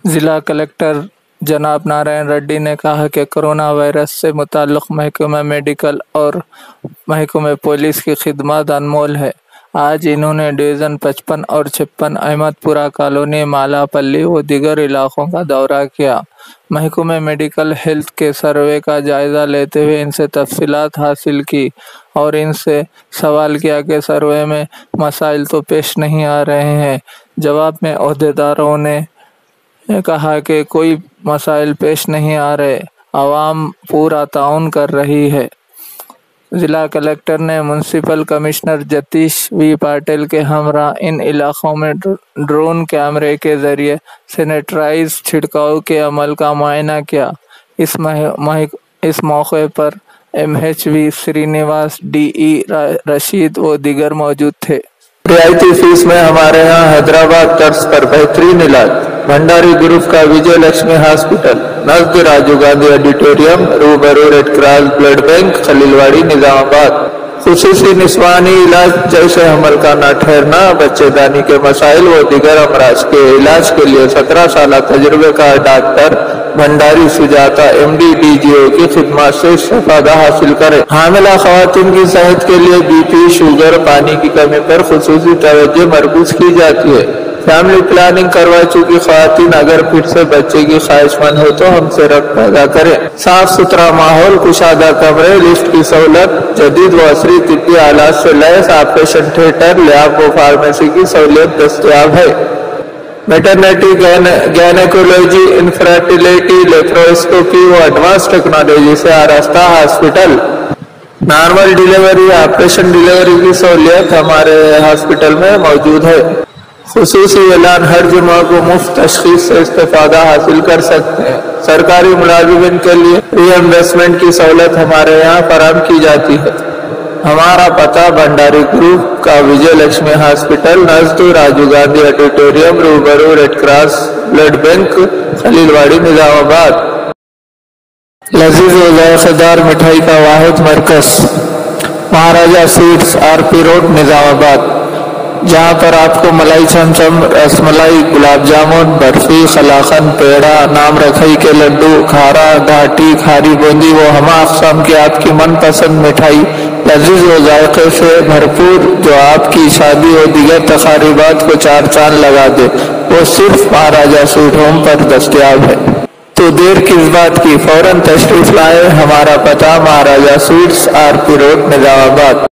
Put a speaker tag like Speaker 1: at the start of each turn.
Speaker 1: ضلع کلکٹر جناب نارائن ریڈی نے کہا کہ کورونا وائرس سے متعلق محکمہ میڈیکل اور محکمہ پولیس کی خدمات انمول ہے۔ آج انہوں نے ڈویژن 55 اور 56 احمد پورہ کالونی، مالا پلی و دیگر علاقوں کا دورہ کیا۔ محکمہ میڈیکل ہیلتھ کے سروے کا جائزہ لیتے ہوئے ان سے تفصیلات حاصل کی اور ان سے سوال کیا کہ سروے میں مسائل تو پیش نہیں آ رہے ہیں۔ جواب میں عہدیداروں نے کہا کہ کوئی مسائل پیش نہیں آ رہے، عوام پورا تعاون کر رہی ہے۔ ضلع کلکٹر نے میونسپل کمشنر جتیش وی پاٹل کے ہمراہ ان علاقوں میں ڈرون کیمرے کے ذریعے سینیٹائزر چھڑکاؤ کے عمل کا معائنہ کیا۔ اس موقع پر MHV سرینواس، DE رشید و دیگر موجود تھے۔
Speaker 2: رعایتی فیس میں ہمارے ہاں حیدرآباد طرز پر بہترین علاج۔ بھنڈاری گروپ کا وجے لکشمی ہاسپٹل نزد راجیو گاندھی آڈیٹوریم، روبرو ریڈ کراس بلڈ بینک، خلیل واڑی، نظام آباد۔ خصوصی نسوانی علاج جیسے حمل کا نہ ٹھہرنا، بچے دانی کے مسائل و دیگر امراض کے علاج کے لیے 17 سالہ تجربے کار ڈاکٹر بھنڈاری سجاتا MD DGO کی خدمات سے استفادہ حاصل کریں۔ حاملہ خواتین کی صحت کے لیے BP، شوگر، پانی کی کمی پر خصوصی توجہ مرکوز کی جاتی ہے۔ فیملی پلاننگ کروا چکی خواتین اگر پھر سے بچے کی خواہش مند ہو تو ہم سے رابطہ پیدا کریں۔ صاف ستھرا ماحول، کشادہ کمرے، لفٹ کی سہولت، جدید و عصری طبی آلات سے لیس آپریشن تھیٹر، لیاب و فارمیسی کی سہولت دستیاب ہے۔ میٹرنٹی، گینیکولوجی، انفرٹیلیٹی، لیپروسکوپی و ایڈوانس ٹیکنالوجی سے آراستہ hospital. Normal delivery, operation delivery کی سہولیت ہمارے ہاسپٹل میں موجود ہے۔ خصوصی اعلان، ہر جمعہ کو مفت تشخیص سے استفادہ حاصل کر سکتے ہیں۔ سرکاری ملازمین کے لیے ری ایمبرسمنٹ کی سہولت ہمارے یہاں فراہم کی جاتی ہے۔ ہمارا پتہ بھنڈاری گروپ کا وجے لکشمی ہاسپٹل نزد راجیو گاندھی آڈیٹوریم، روبرو ریڈ کراس بلڈ بینک، خلیل واڑی، نظام آباد۔ لذیذ و ذائقہ دار مٹھائی کا واحد مرکز مہاراجہ سویٹس، RP روڈ، نظام آباد، جہاں پر آپ کو ملائی چمچم، رس ملائی، گلاب جامن، برفی، قلاقند، پیڑا، نام رکھائی کے لڈو، کھارا، گھاٹی، کھاری بوندی و ہمہ اقسام کی آپ کی من پسند مٹھائی لذیذ و ذائقے سے بھرپور جو آپ کی شادی و دیگر تقریبات کو چار چاند لگا دے، وہ صرف مہاراجہ سویٹ ہوم پر دستیاب ہے۔ تو دیر کس بات کی، فوراً تشریف لائیں۔ ہمارا پتہ مہاراجہ سویٹس، RP روڈ، نظام آباد۔